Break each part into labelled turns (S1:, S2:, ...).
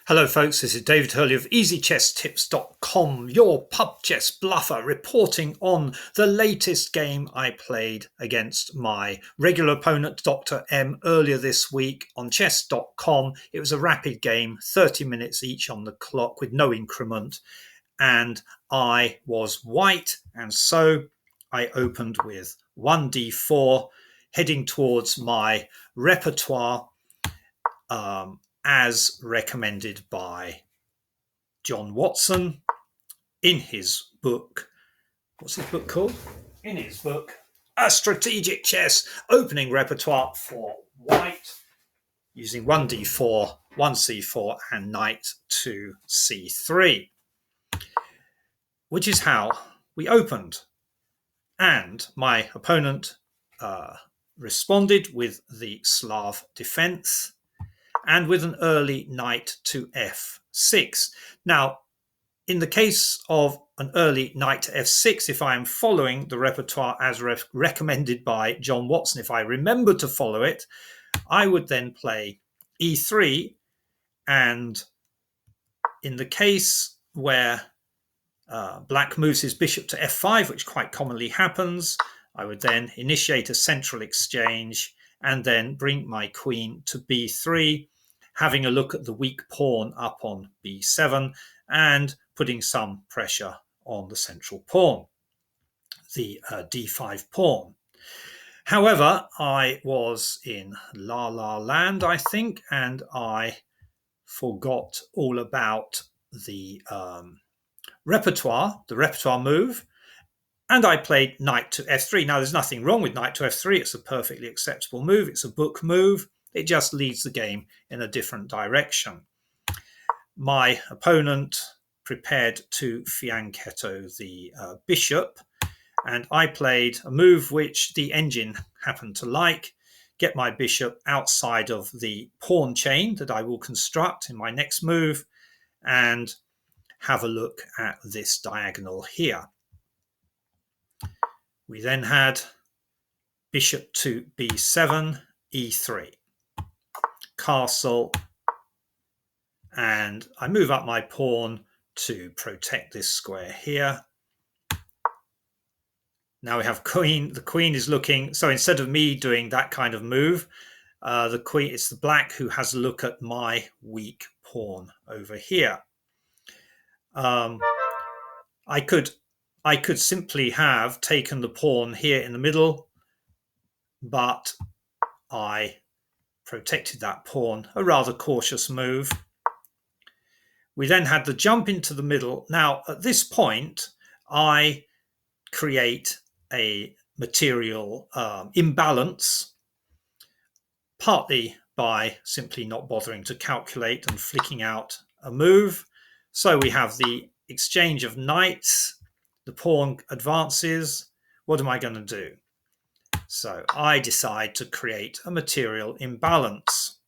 S1: Hello folks, this is David Hurley of EasyChessTips.com, your pub chess bluffer, reporting on the latest game I played against my regular opponent Dr. M earlier this week on chess.com. It was a rapid game, 30 minutes each on the clock with no increment, and I was white, and so I opened with 1d4, heading towards my repertoire as recommended by John Watson in his book. What's his book called? In his book, A Strategic Chess Opening Repertoire for White, using 1d4, 1c4, and knight to c3, which is how we opened. And my opponent responded with the Slav defense and with an early knight to f6. Now, in the case of an early knight to f6, if I am following the repertoire as recommended by John Watson, if I remember to follow it, I would then play e3. And in the case where black moves his bishop to f5, which quite commonly happens, I would then initiate a central exchange and then bring my queen to b3, having a look at the weak pawn up on b7 and putting some pressure on the central pawn, the d5 pawn. However, I was in La La Land, I think, and I forgot all about the repertoire move, and I played knight to f3. Now, there's nothing wrong with knight to f3. It's a perfectly acceptable move. It's a book move. It just leads the game in a different direction. My opponent prepared to fianchetto the bishop, and I played a move which the engine happened to like, get my bishop outside of the pawn chain that I will construct in my next move, and have a look at this diagonal here. We then had bishop to b7, e3, castle, and I move up my pawn to protect this square here. Now we have queen. The queen is looking, so instead of me doing that kind of move, the queen, it's the black who has a look at my weak pawn over here. I could simply have taken the pawn here in the middle, but I protected that pawn, a rather cautious move. We then had the jump into the middle. Now, at this point, I create a material imbalance, partly by simply not bothering to calculate and flicking out a move. So we have the exchange of knights, the pawn advances. What am I going to do? So I decide to create a material imbalance.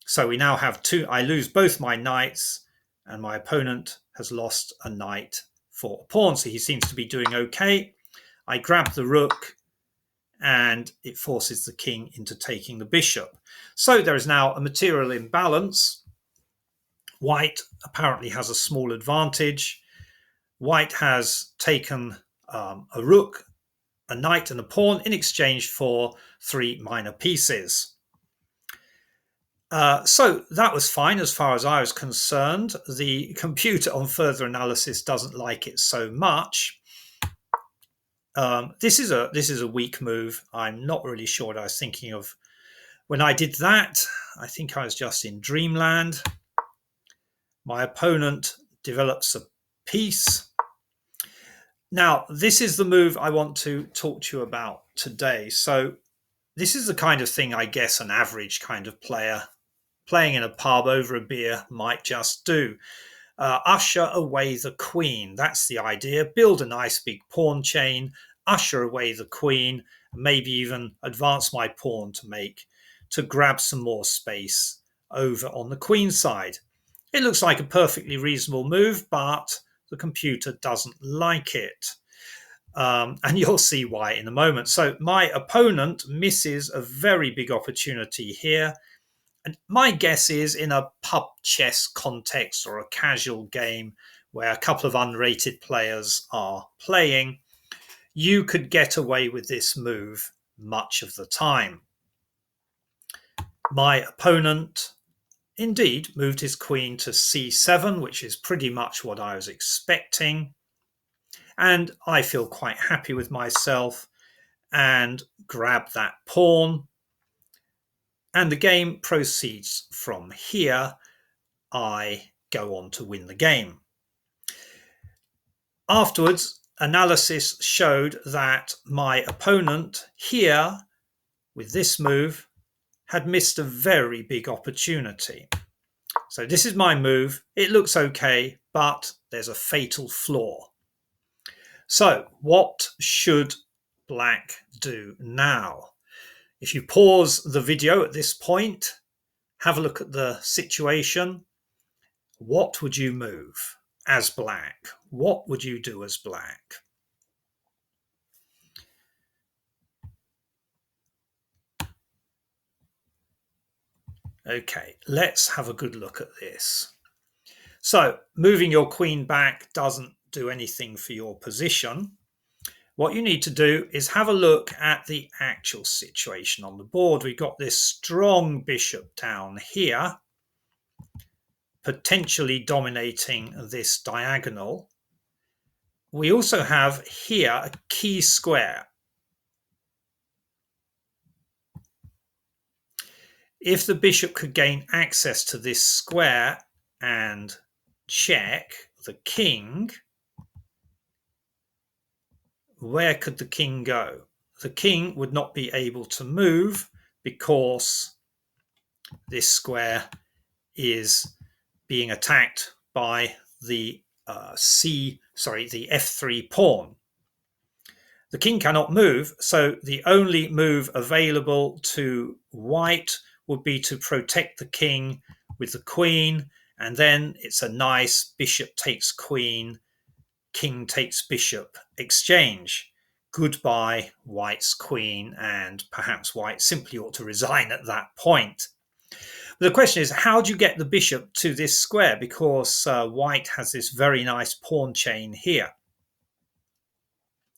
S1: So we now have two. I lose both my knights, and my opponent has lost a knight for a pawn. So he seems to be doing okay. I grab the rook, and it forces the king into taking the bishop. So there is now a material imbalance. White apparently has a small advantage. White has taken a rook, a knight, and a pawn in exchange for 3 minor pieces. So that was fine as far as I was concerned. The computer on further analysis doesn't like it so much. This is a weak move. I'm not really sure what I was thinking of when I did that. I think I was just in dreamland. My opponent develops a piece. Now, this is the move I want to talk to you about today. So this is the kind of thing I guess an average kind of player playing in a pub over a beer might just do. Usher away the queen. That's the idea. Build a nice big pawn chain, usher away the queen, maybe even advance my pawn to grab some more space over on the queen side. It looks like a perfectly reasonable move, but the computer doesn't like it. And you'll see why in a moment. So my opponent misses a very big opportunity here. And my guess is in a pub chess context or a casual game where a couple of unrated players are playing, you could get away with this move much of the time. My opponent indeed moved his queen to c7, which is pretty much what I was expecting. And I feel quite happy with myself and grab that pawn. And the game proceeds from here. I go on to win the game. Afterwards, analysis showed that my opponent here, with this move, had missed a very big opportunity. So this is my move. It looks okay, but there's a fatal flaw. So what should black do now? If you pause the video at this point, have a look at the situation. What would you move as black? What would you do as black? Okay, let's have a good look at this. So moving your queen back doesn't do anything for your position. What you need to do is have a look at the actual situation on the board. We've got this strong bishop down here, potentially dominating this diagonal. We also have here a key square. If the bishop could gain access to this square and check the king, where could the king go? The king would not be able to move because this square is being attacked by the the f3 pawn. The king cannot move, so the only move available to white would be to protect the king with the queen, and then it's a nice bishop takes queen, king takes bishop exchange. Goodbye, white's queen, and perhaps white simply ought to resign at that point. The question is, how do you get the bishop to this square? Because white has this very nice pawn chain here.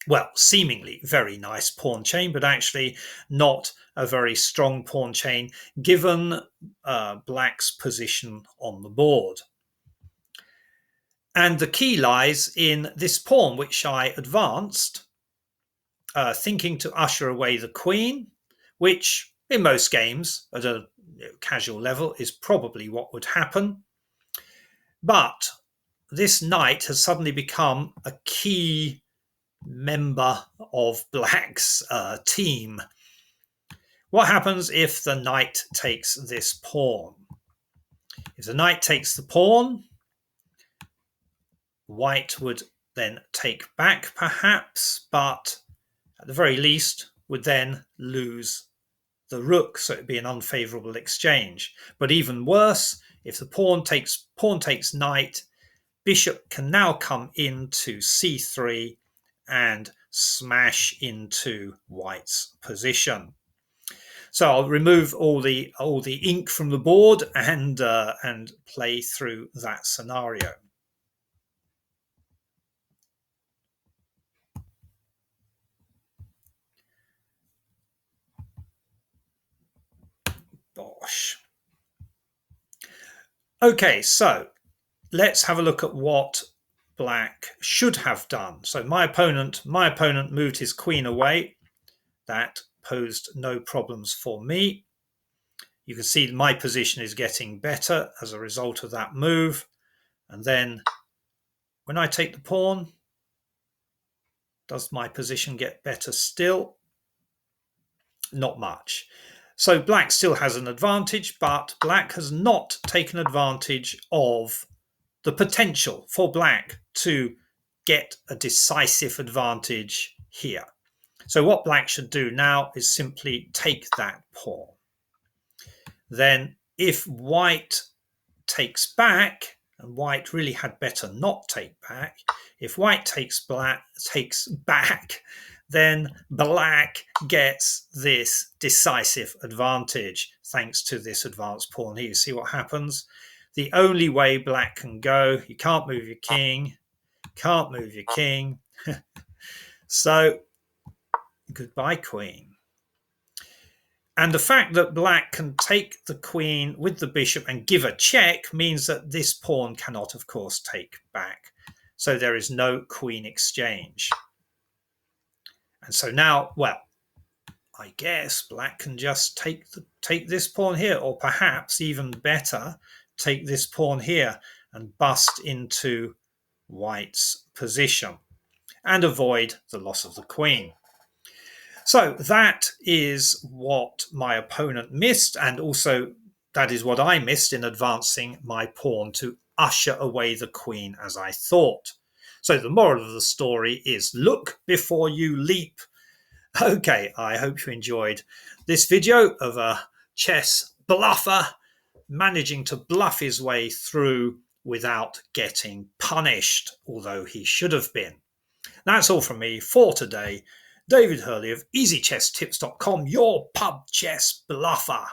S1: Well, seemingly very nice pawn chain, but actually not a very strong pawn chain given black's position on the board. And the key lies in this pawn, which I advanced, thinking to usher away the queen, which in most games at a casual level is probably what would happen. But this knight has suddenly become a key member of black's team. What happens if the knight takes this pawn? If the knight takes the pawn, white would then take back perhaps, but at the very least would then lose the rook, so it'd be an unfavorable exchange. But even worse, if the pawn takes knight, bishop can now come into c3 and smash into white's position. So I'll remove all the ink from the board and play through that scenario. Bosh. Okay, so let's have a look at what black should have done. So my opponent moved his queen away. That posed no problems for me. You can see my position is getting better as a result of that move. And then when I take the pawn, does my position get better still? Not much. So black still has an advantage, but black has not taken advantage of the potential for black to get a decisive advantage here. So what black should do now is simply take that pawn. Then if white takes back, and white really had better not take back, if white takes back, then black gets this decisive advantage thanks to this advanced pawn here. You see what happens? The only way black can go, you can't move your king, can't move your king. So goodbye, queen. And the fact that black can take the queen with the bishop and give a check means that this pawn cannot, of course, take back. So there is no queen exchange. And so now, well, I guess black can just take this pawn here, or perhaps even better, take this pawn here and bust into white's position and avoid the loss of the queen. So that is what my opponent missed, and also that is what I missed in advancing my pawn to usher away the queen as I thought. So the moral of the story is look before you leap. Okay, I hope you enjoyed this video of a chess bluffer managing to bluff his way through without getting punished, although he should have been. That's all from me for today. David Hurley of EasyChessTips.com, your pub chess bluffer.